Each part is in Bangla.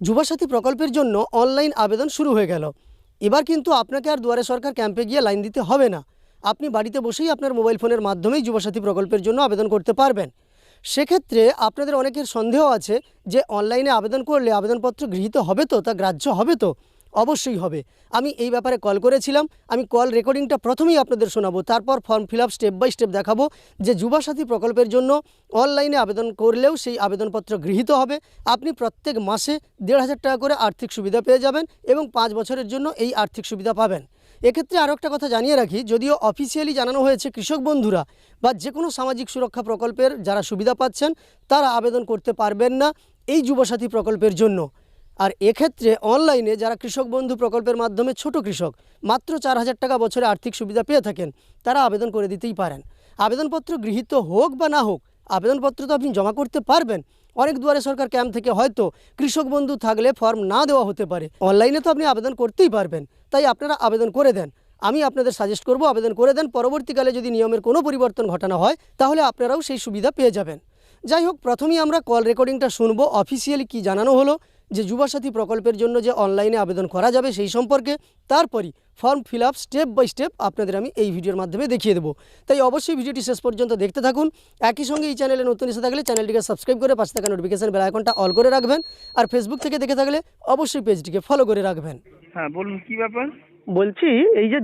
যুবসাথী প্রকল্পের জন্য অনলাইন আবেদন শুরু হয়ে গেল। এবার কিন্তু আপনাকে আর দুয়ারে সরকার ক্যাম্পে গিয়ে লাইন দিতে হবে না। আপনি বাড়িতে বসেই আপনার মোবাইল ফোনের মাধ্যমেই যুবসাথী প্রকল্পের জন্য আবেদন করতে পারবেন। সেক্ষেত্রে আপনাদের অনেকের সন্দেহ আছে যে অনলাইনে আবেদন করলে আবেদনপত্র গৃহীত হবে তো, তা গ্রাহ্য হবে তো? অবশ্যই হবে। আমি এই ব্যাপারে কল করেছিলাম। আমি কল রেকর্ডিংটা প্রথমেই আপনাদের শোনাবো, তারপর form fill up step by step দেখাবো যে যুবসাথী প্রকল্পের জন্য অনলাইনে আবেদন করলেও সেই আবেদনপত্র গৃহীত হবে। আপনি প্রত্যেক মাসে ১,৫০০ টাকা করে আর্থিক সুবিধা পেয়ে যাবেন এবং ৫ বছরের জন্য এই আর্থিক সুবিধা পাবেন। এক্ষেত্রে আরও একটা কথা জানিয়ে রাখি, যদিও অফিসিয়ালি জানানো হয়েছে কৃষক বন্ধুরা বা যে কোনো সামাজিক সুরক্ষা প্রকল্পের যারা সুবিধা পাচ্ছেন তারা আবেদন করতে পারবেন না এই যুবসাথী প্রকল্পের জন্য। আর এক্ষেত্রে অনলাইনে যারা কৃষক বন্ধু প্রকল্পের মাধ্যমে ছোট কৃষক মাত্র ৪,০০০ টাকা বছরে আর্থিক সুবিধা পেয়ে থাকেন, তারা আবেদন করে দিতেই পারেন। আবেদনপত্র গৃহীত হোক বা না হোক, আবেদনপত্র তো আপনি জমা করতে পারবেন। অনেক দুয়ারে সরকার ক্যাম্প থেকে হয়তো কৃষক বন্ধু থাকলে ফর্ম না দেওয়া হতে পারে, অনলাইনে তো আপনি আবেদন করতেই পারবেন। তাই আপনারা আবেদন করে দেন। আমি আপনাদের সাজেস্ট করব আবেদন করে দেন। পরবর্তীকালে যদি নিয়মের কোনো পরিবর্তন ঘটানো হয় তাহলে আপনারাও সেই সুবিধা পেয়ে যাবেন। যাই হোক, প্রথমেই আমরা কল রেকর্ডিংটা শুনবো অফিসিয়ালি কি জানানো হলো যে যুবসাথী প্রকল্পের জন্য যে অনলাইনে আবেদন করা যাবে সেই সম্পর্কে। তারপরই form fill up step by step আপনাদের আমি এই ভিডিওর মাধ্যমে দেখিয়ে দেবো। তাই অবশ্যই ভিডিওটি শেষ পর্যন্ত দেখতে থাকুন। একই সঙ্গে এই চ্যানেলে নতুন এসে থাকলে চ্যানেলটিকে সাবস্ক্রাইব করে পাশে থাকা নোটিফিকেশন বেল আইকনটা অল করে রাখবেন। আর ফেসবুক থেকে দেখে থাকলে অবশ্যই পেজটিকে ফলো করে রাখবেন। হ্যাঁ, বলুন কি ব্যাপার? বলছি, এই যে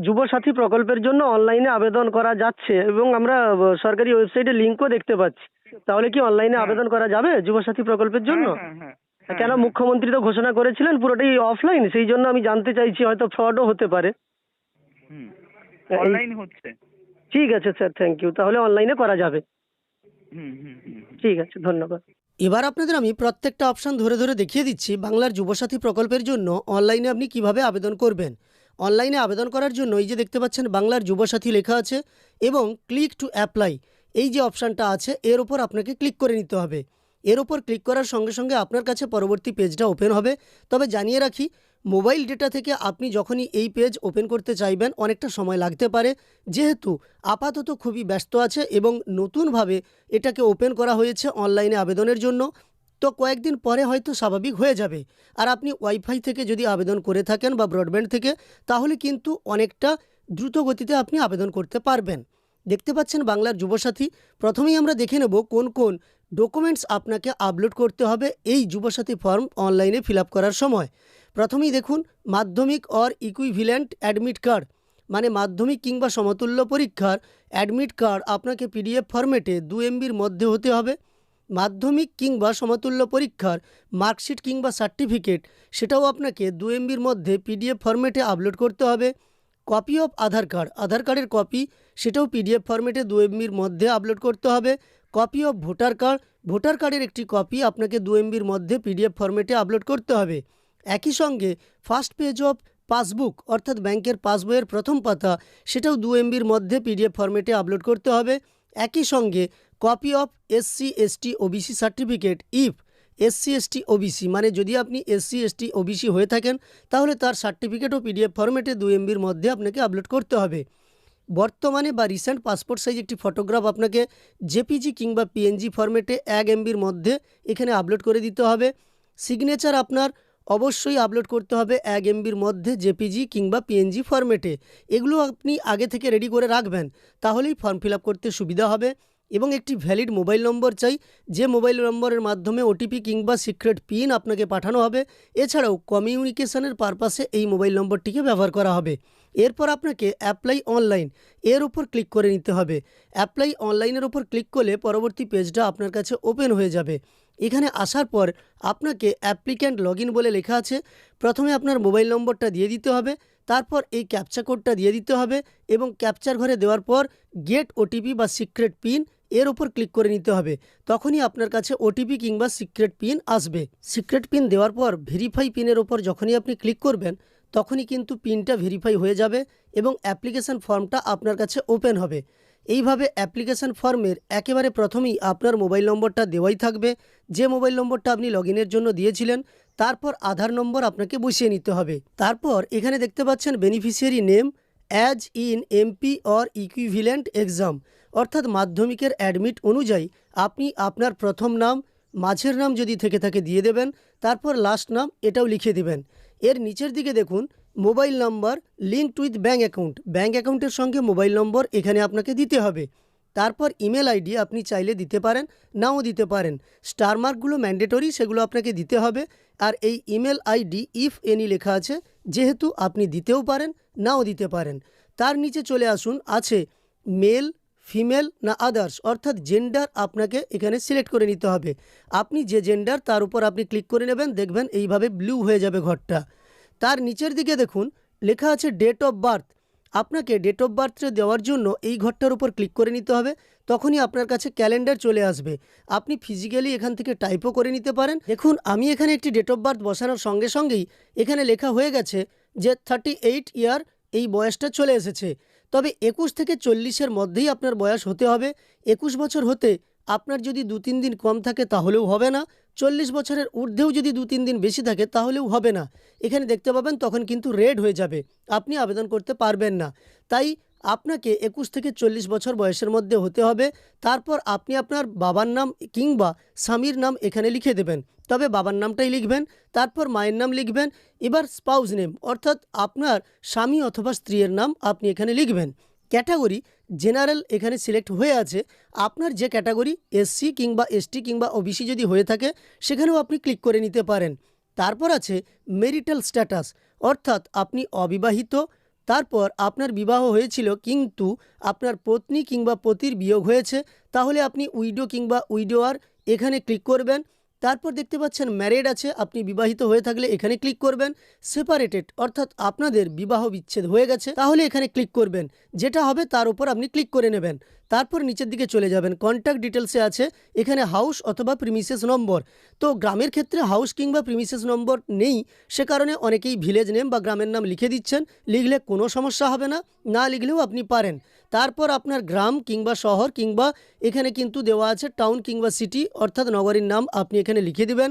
যুবসাথী প্রকল্পের জন্য অনলাইনে আবেদন করা যাচ্ছে এবং আমরা সরকারি ওয়েবসাইটে লিঙ্কও দেখতে পাচ্ছি, তাহলে কি অনলাইনে হ্যাঁ। আবেদন করা যাবে যুবসাথী প্রকল্পের জন্য? হ্যাঁ, হ্যাঁ, কেন, হ্যাঁ। মুখ্যমন্ত্রী তো ঘোষণা করেছিলেন পুরোটাই অফলাইন, সেই জন্য আমি জানতে চাইছি, হয়তো ফ্রডও হতে পারে। হুম, অনলাইন হচ্ছে। ঠিক আছে স্যার, থ্যাংক ইউ। তাহলে অনলাইনে করা যাবে। হুম, হুম, হুম, হুম। ঠিক আছে, ধন্যবাদ। এবার আপনাদের আমি প্রত্যেকটা অপশন ধরে ধরে দেখিয়ে দিচ্ছি বাংলার যুবসাথী প্রকল্পের জন্য অনলাইনে আপনি কিভাবে আবেদন করবেন। অনলাইনে আবেদন করার জন্য এই যে দেখতে পাচ্ছেন বাংলার যুবসাথী লেখা আছে এবং ক্লিক টু অ্যাপ্লাই এই যে অপশানটা আছে এর ওপর আপনাকে ক্লিক করে নিতে হবে। এর ওপর ক্লিক করার সঙ্গে সঙ্গে আপনার কাছে পরবর্তী পেজটা ওপেন হবে। তবে জানিয়ে রাখি, মোবাইল ডেটা থেকে আপনি যখনই এই পেজ ওপেন করতে চাইবেন অনেকটা সময় লাগতে পারে, যেহেতু আপাতত খুবই ব্যস্ত আছে এবং নতুনভাবে এটাকে ওপেন করা হয়েছে অনলাইনে আবেদনের জন্য। তো কয়েকদিন পরে হয়তো স্বাভাবিক হয়ে যাবে। আর আপনি ওয়াইফাই থেকে যদি আবেদন করে থাকেন বা ব্রডব্যান্ড থেকে, তাহলে কিন্তু অনেকটা দ্রুত গতিতে আপনি আবেদন করতে পারবেন। দেখতে পাচ্ছেন বাংলার যুবসাথী। প্রথমেই আমরা দেখে নেব কোন কোন ডকুমেন্টস আপনাকে আপলোড করতে হবে এই যুবসাথী ফর্ম অনলাইনে ফিল আপ করার সময়। প্রথমেই দেখুন, মাধ্যমিক অর ইকুইভ্যালেন্ট অ্যাডমিট কার্ড, মানে মাধ্যমিক কিংবা সমতুল্য পরীক্ষার অ্যাডমিট কার্ড আপনাকে পিডিএফ ফরম্যাটে 2 MBর মধ্যে হতে হবে। মাধ্যমিক কিংবা সমতুল্য পরীক্ষার মার্কশিট কিংবা সার্টিফিকেট, সেটাও আপনাকে 2 MBর মধ্যে পিডিএফ ফরম্যাটে আপলোড করতে হবে। কপি অফ আধার কার্ড, আধার কার্ডের কপি, সেটাও পিডিএফ ফরম্যাটে 2 MBর মধ্যে আপলোড করতে হবে। Copy of voter card, voter কার্ডের একটি কপি আপনাকে 2 MBর মধ্যে পিডিএফ ফরম্যাটে আপলোড করতে হবে। একই সঙ্গে ফার্স্ট পেজ অফ পাসবুক, অর্থাৎ ব্যাংকের পাসবইয়ের প্রথম পাতা, সেটাও 2 MBর মধ্যে পিডিএফ ফরম্যাটে আপলোড করতে হবে। একই সঙ্গে copy of SC ST OBC certificate, if SC ST OBC, মানে যদি আপনি SC ST OBC হয়ে থাকেন তাহলে তার সার্টিফিকেটও পিডিএফ ফরম্যাটে 2 MBর মধ্যে আপনাকে আপলোড করতে হবে। বর্তমানে বা রিসেন্ট পাসপোর্ট সাইজ একটি ফটোগ্রাফ আপনাকে জেপিজি কিংবা PNG ফরম্যাটে 1 MBর মধ্যে এখানে আপলোড করে দিতে হবে। সিগনেচার আপনার অবশ্যই আপলোড করতে হবে 1 MBর মধ্যে জেপিজি কিংবা PNG ফরম্যাটে। এগুলো আপনি আগে থেকে রেডি করে রাখবেন, তাহলেই ফর্ম ফিল আপ করতে সুবিধা হবে। এবং একটি ভ্যালিড মোবাইল নম্বর চাই, যে মোবাইল নম্বরের মাধ্যমে ওটিপি কিংবা সিক্রেট পিন আপনাকে পাঠানো হবে। এছাড়াও কমিউনিকেশনের পারপাসে এই মোবাইল নম্বরটিকে ব্যবহার করা হবে। এরপর আপনাকে অ্যাপ্লাই অনলাইন এর ওপর ক্লিক করে নিতে হবে। অ্যাপ্লাই অনলাইনের ওপর ক্লিক করলে পরবর্তী পেজটা আপনার কাছে ওপেন হয়ে যাবে। এখানে আসার পর আপনাকে অ্যাপ্লিক্যান্ট লগইন বলে লেখা আছে। প্রথমে আপনার মোবাইল নম্বরটা দিয়ে দিতে হবে, তারপর এই ক্যাপচা কোডটা দিয়ে দিতে হবে এবং ক্যাপচার ঘরে দেওয়ার পর গেট ওটিপি বা সিক্রেট পিন এর ওপর ক্লিক করে নিতে হবে। তখনই আপনার কাছে ওটিপি কিংবা সিক্রেট পিন আসবে। সিক্রেট পিন দেওয়ার পর ভেরিফাই পিনের ওপর যখনই আপনি ক্লিক করবেন তখনই কিন্তু পিনটা ভেরিফাই হয়ে যাবে এবং অ্যাপ্লিকেশান ফর্মটা আপনার কাছে ওপেন হবে। এইভাবে অ্যাপ্লিকেশান ফর্মের একেবারে প্রথমেই আপনার মোবাইল নম্বরটা দেওয়াই থাকবে, যে মোবাইল নম্বরটা আপনি লগইনের জন্য দিয়েছিলেন। তারপর আধার নম্বর আপনাকে বসিয়ে নিতে হবে। তারপর এখানে দেখতে পাচ্ছেন beneficiary name as in MP or equivalent exam, অর্থাৎ মাধ্যমিকের অ্যাডমিট অনুযায়ী আপনি আপনার প্রথম নাম, মাঝের নাম যদি থেকে থাকে দিয়ে দেবেন, তারপর লাস্ট নাম এটাও লিখে দেবেন। এর নিচের দিকে দেখুন mobile number linked with bank account, bank অ্যাকাউন্টের সঙ্গে মোবাইল নম্বর এখানে আপনাকে দিতে হবে। তারপর ইমেল আইডি আপনি চাইলে দিতে পারেন, নাও দিতে পারেন। স্টার মার্কগুলো ম্যান্ডেটরি, সেগুলো আপনাকে দিতে হবে। আর এই ইমেল আইডি ইফ এনি লেখা আছে, যেহেতু আপনি দিতেও পারেন নাও দিতে পারেন। তার নিচে চলে আসুন, আছে মেল ফিমেল না আদার্স, অর্থাৎ জেন্ডার আপনাকে এখানে সিলেক্ট করে নিতে হবে। আপনি যে জেন্ডার তার উপর আপনি ক্লিক করে নেবেন, দেখবেন এইভাবে ব্লু হয়ে যাবে ঘরটা। তার নিচের দিকে দেখুন লেখা আছে ডেট অফ বার্থ। আপনাকে ডেট অফ বার্থটা দেওয়ার জন্য এই ঘরটার উপর ক্লিক করে নিতে হবে, তখনই আপনার কাছে ক্যালেন্ডার চলে আসবে। আপনি ফিজিক্যালি এখান থেকে টাইপও করে নিতে পারেন। দেখুন আমি এখানে একটি ডেট অফ বার্থ বসানোর সঙ্গে সঙ্গেই এখানে লেখা হয়ে গেছে যে 38 ইয়ার এই বয়সটা চলে এসেছে। তবে 21 থেকে 40-এর মধ্যেই আপনার বয়স হতে হবে। 21 বছর হতে আপনার যদি 2-3 দিন কম থাকে তাহলেও হবে না, 40 বছরের ঊর্ধ্বেও যদি 2-3 দিন বেশি থাকে তাহলেও হবে না। এখানে দেখতে পাবেন তখন কিন্তু রেড হয়ে যাবে, আপনি আবেদন করতে পারবেন না। তাই আপনাকে 21 থেকে 40 বছর বয়সের মধ্যে হতে হবে। তারপর আপনি আপনার বাবার নাম কিংবা স্বামীর নাম এখানে লিখে দেবেন, তবে বাবার নামটাই লিখবেন। তারপর মায়ের নাম লিখবেন। এবার স্পাউস নেম, অর্থাৎ আপনার স্বামী অথবা স্ত্রীর নাম আপনি এখানে লিখবেন। ক্যাটাগরি জেনারেল এখানে সিলেক্ট হয়ে আছে। আপনার যে ক্যাটাগরি এসসি কিংবা এসটি কিংবা ওবিসি যদি হয়ে থাকে সেখানেও আপনি ক্লিক করে নিতে পারেন। তারপর আছে মেরিটাল স্ট্যাটাস, অর্থাৎ আপনি অবিবাহিত, তারপর আপনার বিবাহ হয়েছিল কিন্তু আপনার পত্নী কিংবা পতির বিয়োগ হয়েছে, তাহলে আপনি উইডো কিংবা উইডোয়ার এখানে ক্লিক করবেন। তারপর দেখতে পাচ্ছেন ম্যারিড আছে, আপনি বিবাহিত হয়ে থাকলে এখানে ক্লিক করবেন। সেপারেটেড, অর্থাৎ আপনাদের বিবাহ বিচ্ছেদ হয়ে গেছে, তাহলে এখানে ক্লিক করবেন। যেটা হবে তার উপর আপনি ক্লিক করে নেবেন। তারপর নিচের দিকে চলে যাবেন, কন্ট্যাক্ট ডিটেলসে আছে এখানে হাউস অথবা প্রিমিসেস নম্বর। তো গ্রামের ক্ষেত্রে হাউস কিংবা প্রিমিসেস নম্বর নেই, সে কারণে অনেকেই ভিলেজ নেম বা গ্রামের নাম লিখে দিচ্ছেন। লিখলে কোনো সমস্যা হবে না, না লিখলেও আপনি পারেন। তারপর আপনার গ্রাম কিংবা শহর কিংবা এখানে কিন্তু দেওয়া আছে টাউন কিংবা সিটি, অর্থাৎ নগরীর নাম আপনি এখানে লিখে দিবেন।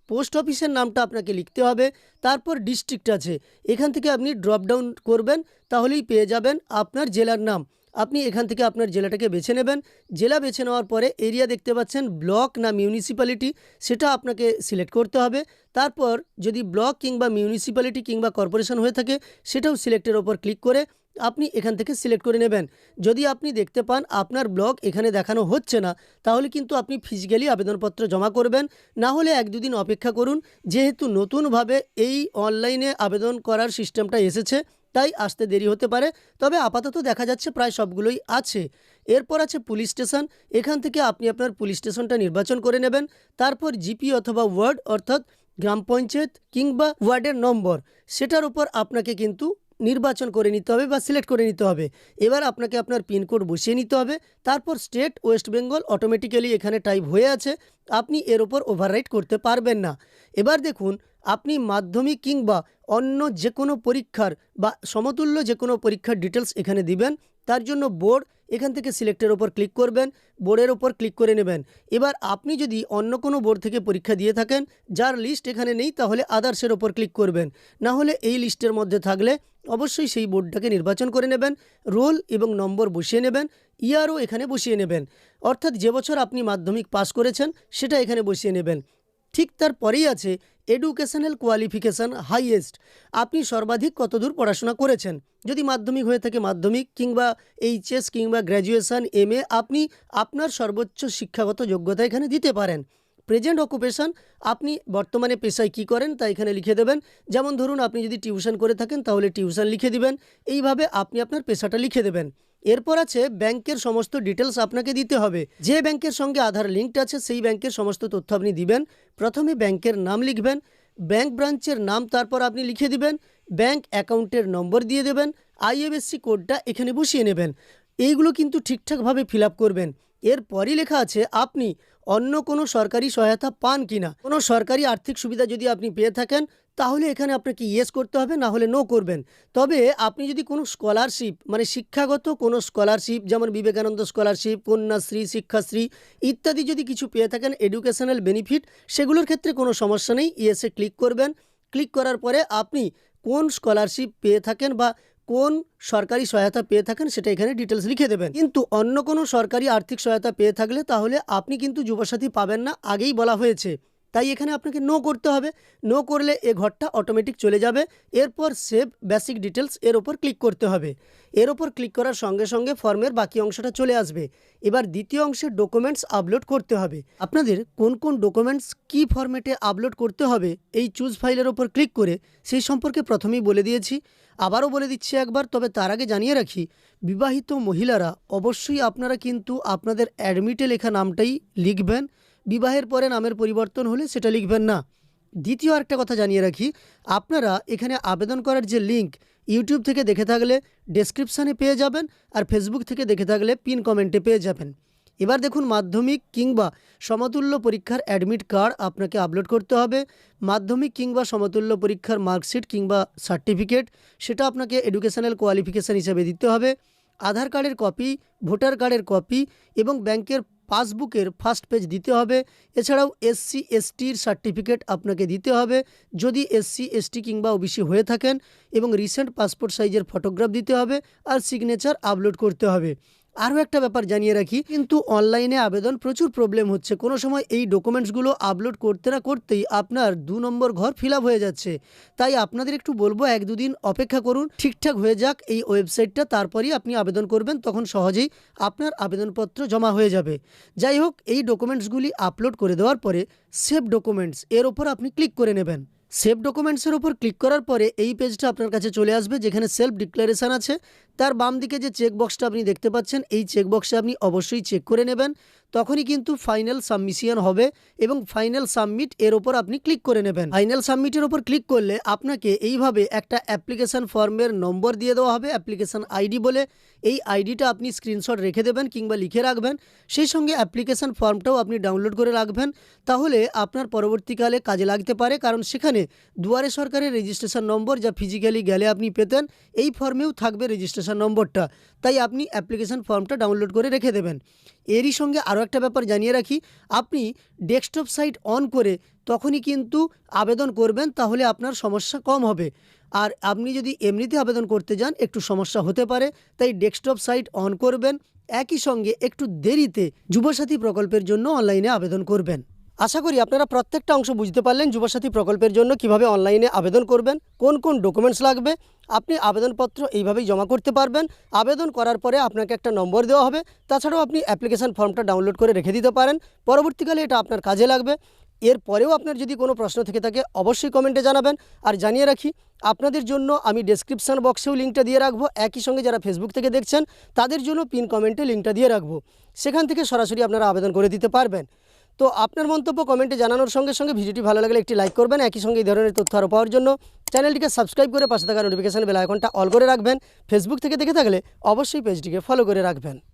পোস্ট অফিসের নামটা আপনাকে লিখতে হবে। তারপর ডিস্ট্রিক্ট আছে, এখান থেকে আপনি ড্রপ ডাউন করবেন, তাহলেই পেয়ে যাবেন আপনার জেলার নাম। আপনি এখান থেকে আপনার জেলাটাকে বেছে নেবেন। জেলা বেছে নেওয়ার পরে এরিয়া দেখতে পাচ্ছেন ব্লক না মিউনিসিপ্যালিটি, সেটা আপনাকে সিলেক্ট করতে হবে। তারপর যদি ব্লক কিংবা মিউনিসিপ্যালিটি কিংবা কর্পোরেশন হয়ে থাকে সেটাও সিলেক্টের ওপর ক্লিক করে আপনি এখান থেকে সিলেক্ট করে নেবেন। যদি আপনি দেখতে পান আপনার ব্লক এখানে দেখানো হচ্ছে না, তাহলে কিন্তু আপনি ফিজিক্যালি আবেদনপত্র জমা করবেন। না হলে 1-2 দিন অপেক্ষা করুন, যেহেতু নতুনভাবে এই অনলাইনে আবেদন করার সিস্টেমটা এসেছে তাই আসতে দেরি হতে পারে। তবে আপাতত দেখা যাচ্ছে প্রায় সবগুলোই আছে। এরপর আছে পুলিশ স্টেশন, এখান থেকে আপনি আপনার পুলিশ স্টেশনটা নির্বাচন করে নেবেন। তারপর জিপি অথবা ওয়ার্ড, অর্থাৎ গ্রাম পঞ্চায়েত কিংবা ওয়ার্ডের নম্বর, সেটার উপর আপনাকে কিন্তু নির্বাচন করে নিতে হবে বা সিলেক্ট করে নিতে হবে। এবার আপনাকে আপনার পিনকোড বসিয়ে নিতে হবে। তারপর স্টেট ওয়েস্ট বেঙ্গল অটোমেটিক্যালি এখানে টাইপ হয়ে আছে, আপনি এর ওপর ওভাররাইট করতে পারবেন না। এবার দেখুন আপনি মাধ্যমিক কিংবা অন্য যে কোনো পরীক্ষার বা সমতুল্য যে কোনো পরীক্ষার ডিটেলস এখানে দিবেন। তার জন্য বোর্ড এখান থেকে সিলেক্টের ওপর ক্লিক করবেন, বোর্ডের ওপর ক্লিক করে নেবেন। এবার আপনি যদি অন্য কোনো বোর্ড থেকে পরীক্ষা দিয়ে থাকেন যার লিস্ট এখানে নেই, তাহলে আদার্সের ওপর ক্লিক করবেন। না হলে এই লিস্টের মধ্যে থাকলে অবশ্যই সেই বোর্ডটাকে নির্বাচন করে নেবেন। রোল এবং নম্বর বসিয়ে নেবেন, ইয়ারও এখানে বসিয়ে নেবেন, অর্থাৎ যে বছর আপনি মাধ্যমিক পাস করেছেন সেটা এখানে বসিয়ে নেবেন। ঠিক তারপরেই আছে এডুকেশনাল কোয়ালিফিকেশান হাইয়েস্ট, আপনি সর্বাধিক কতদূর পড়াশোনা করেছেন। যদি মাধ্যমিক হয়ে থাকে মাধ্যমিক কিংবা এইচএস কিংবা গ্র্যাজুয়েশন এমএ, আপনি আপনার সর্বোচ্চ শিক্ষাগত যোগ্যতা এখানে দিতে পারেন। প্রেজেন্ট অকুপেশন, আপনি বর্তমানে পেশায় কী করেন তা এখানে লিখে দেবেন। যেমন ধরুন আপনি যদি টিউশন করে থাকেন তাহলে টিউশন লিখে দিবেন। এইভাবে আপনি আপনার পেশাটা লিখে দেবেন। এরপর আছে ব্যাংকের সমস্ত ডিটেলস আপনাকে দিতে হবে। যে ব্যাংকের সঙ্গে আধার লিঙ্কড আছে সেই ব্যাংকের সমস্ত তথ্য আপনি দিবেন। প্রথমে ব্যাংকের নাম লিখবেন, ব্যাংক ব্রাঞ্চের নাম তারপর আপনি লিখে দিবেন, ব্যাংক অ্যাকাউন্টের নম্বর দিয়ে দেবেন, আইএফএসসি কোডটা এখানে বসিয়ে নেবেন। এইগুলো কিন্তু ঠিকঠাকভাবে ফিল আপ করবেন। এরপরই লেখা আছে আপনি অন্য কোনো সরকারি সহায়তা পান কিনা। কোনো সরকারি আর্থিক সুবিধা যদি আপনি পেয়ে থাকেন তাহলে এখানে আপনাকে ইয়েস করতে হবে, না হলে নো করবেন। তবে আপনি যদি কোনো স্কলারশিপ মানে শিক্ষাগত কোনো স্কলারশিপ যেমন বিবেকানন্দ স্কলারশিপ, কন্যাশ্রী, শিক্ষাশ্রী ইত্যাদি যদি কিছু পেয়ে থাকেন এডুকেশনাল বেনিফিট, সেগুলোর ক্ষেত্রে কোনো সমস্যা নেই, ইয়েসে ক্লিক করবেন। ক্লিক করার পরে আপনি কোন স্কলারশিপ পেয়ে থাকেন বা কোন সরকারি সহায়তা পেয়ে থাকেন সেটা এখানে ডিটেলস লিখে দেবেন। কিন্তু অন্য কোনো সরকারি আর্থিক সহায়তা পেয়ে থাকলে তাহলে আপনি কিন্তু যুবসাথী পাবেন না, আগেই বলা হয়েছে। তাই এখানে আপনাকে নো করতে হবে। নো করলে এ ঘরটা অটোমেটিক চলে যাবে। এরপর সেভ বেসিক ডিটেলস এর ওপর ক্লিক করতে হবে। এর ওপর ক্লিক করার সঙ্গে সঙ্গে ফর্মের বাকি অংশটা চলে আসবে। এবার দ্বিতীয় অংশে ডকুমেন্টস আপলোড করতে হবে। আপনাদের কোন কোন ডকুমেন্টস কী ফরম্যাটে আপলোড করতে হবে এই চুজ ফাইলের ওপর ক্লিক করে সেই সম্পর্কে প্রথমেই বলে দিয়েছি, আবারও বলে দিচ্ছি একবার। তবে তার আগে জানিয়ে রাখি, বিবাহিত মহিলারা অবশ্যই আপনারা কিন্তু আপনাদের অ্যাডমিটে লেখা নামটাই লিখবেন। বিবাহের পরে নামের পরিবর্তন হলে সেটা লিখবেন না। দ্বিতীয় আরেকটা কথা জানিয়ে রাখি, আপনারা এখানে আবেদন করার যে লিঙ্ক ইউটিউব থেকে দেখে থাকলে ডেসক্রিপশানে পেয়ে যাবেন, আর ফেসবুক থেকে দেখে থাকলে পিন কমেন্টে পেয়ে যাবেন। এবার দেখুন, মাধ্যমিক কিংবা সমতুল্য পরীক্ষার অ্যাডমিট কার্ড আপনাকে আপলোড করতে হবে। মাধ্যমিক কিংবা সমতুল্য পরীক্ষার মার্কশিট কিংবা সার্টিফিকেট সেটা আপনাকে এডুকেশনাল কোয়ালিফিকেশান হিসেবে দিতে হবে। আধার কার্ডের কপি, ভোটার কার্ডের কপি এবং ব্যাংকের পাসবুকের ফার্স্ট পেজ দিতে হবে। এছাড়াও এসসি এসটির সার্টিফিকেট আপনাকে দিতে হবে যদি এসসি এসটি কিংবা ওবিসি হয়ে থাকেন, এবং রিসেন্ট পাসপোর্ট সাইজের ফটোগ্রাফ দিতে হবে, আর সিগনেচার আপলোড করতে হবে। আরও একটা ব্যাপার জানিয়ে রাখি, কিন্তু অনলাইনে আবেদন প্রচুর প্রবলেম হচ্ছে। কোনো সময় এই ডকুমেন্টসগুলো আপলোড করতে না করতেই আপনার 2 নম্বর ঘর ফিল আপ হয়ে যাচ্ছে। তাই আপনাদের একটু বলবো 1-2 দিন অপেক্ষা করুন, ঠিকঠাক হয়ে যাক এই ওয়েবসাইটটা, তারপরেই আপনি আবেদন করবেন। তখন সহজেই আপনার আবেদনপত্র জমা হয়ে যাবে। যাই হোক, এই ডকুমেন্টসগুলি আপলোড করে দেওয়ার পরে সেভ ডকুমেন্টস এর ওপর আপনি ক্লিক করে নেবেন। সেভ ডকুমেন্টসের ওপর ক্লিক করার পরে এই পেজটা আপনার কাছে চলে আসবে, যেখানে সেলফ ডিক্লারেশান আছে। তার বাম দিকে যে চেকবক্সটা আপনি দেখতে পাচ্ছেন, এই চেকবক্সে আপনি অবশ্যই চেক করে নেবেন। তখনই কিন্তু ফাইনাল সাবমিশন হবে, এবং ফাইনাল সাবমিট এর ওপর আপনি ক্লিক করে নেবেন। ফাইনাল সাবমিটের ওপর ক্লিক করলে আপনাকে এইভাবে একটা অ্যাপ্লিকেশান ফর্মের নম্বর দিয়ে দেওয়া হবে, অ্যাপ্লিকেশান আইডি বলে। এই আইডিটা আপনি স্ক্রিনশট রেখে দেবেন কিংবা লিখে রাখবেন। সেই সঙ্গে অ্যাপ্লিকেশান ফর্মটাও আপনি ডাউনলোড করে রাখবেন, তাহলে আপনার পরবর্তীকালে কাজে লাগতে পারে। কারণ সেখানে দুয়ারে সরকারের রেজিস্ট্রেশন নম্বর যা ফিজিক্যালি গেলে আপনি পেতেন, এই ফর্মেও থাকবে রেজিস্ট্রেশন নম্বরটা। তাই আপনি অ্যাপ্লিকেশান ফর্মটা ডাউনলোড করে রেখে দেবেন। এরই সঙ্গে আরও একটা ব্যাপার জানিয়ে রাখি, আপনি ডেস্কটপ সাইট অন করে তখনই কিন্তু আবেদন করবেন, তাহলে আপনার সমস্যা কম হবে। আর আপনি যদি এমনিতে আবেদন করতে যান একটু সমস্যা হতে পারে, তাই ডেস্কটপ সাইট অন করবেন। একই সঙ্গে একটু দেরিতে যুবসাথী প্রকল্পের জন্য অনলাইনে আবেদন করবেন। আশা করি আপনারা প্রত্যেকটা অংশ বুঝতে পারলেন যুবসাথী প্রকল্পের জন্য কিভাবে অনলাইনে আবেদন করবেন, কোন কোন ডকুমেন্টস লাগবে। আপনি আবেদনপত্র এইভাবেই জমা করতে পারবেন। আবেদন করার পরে আপনাকে একটা নম্বর দেওয়া হবে। তাছাড়াও আপনি অ্যাপ্লিকেশান ফর্মটা ডাউনলোড করে রেখে দিতে পারেন, পরবর্তীকালে এটা আপনার কাজে লাগবে। এরপরেও আপনার যদি কোনো প্রশ্ন থেকে থাকে অবশ্যই কমেন্টে জানাবেন। আর জানিয়ে রাখি, আপনাদের জন্য আমি ডেসক্রিপশান বক্সেও লিঙ্কটা দিয়ে রাখবো। একই সঙ্গে যারা ফেসবুক থেকে দেখছেন তাদের জন্য পিন কমেন্টে লিঙ্কটা দিয়ে রাখবো, সেখান থেকে সরাসরি আপনারা আবেদন করে দিতে পারবেন। তো আপনার মন্তব্য কমেন্টে জানানোর সঙ্গে সঙ্গে ভিডিওটি ভালো লাগলে একটি লাইক করবেন। একই সঙ্গে এই ধরনের তথ্য আরও পাওয়ার জন্য চ্যানেলটিকে সাবস্ক্রাইব করে পাশে থাকা নোটিফিকেশন বেল আইকনটা অল করে রাখবেন। ফেসবুক থেকে দেখে থাকলে অবশ্যই পেজটিকে ফলো করে রাখবেন।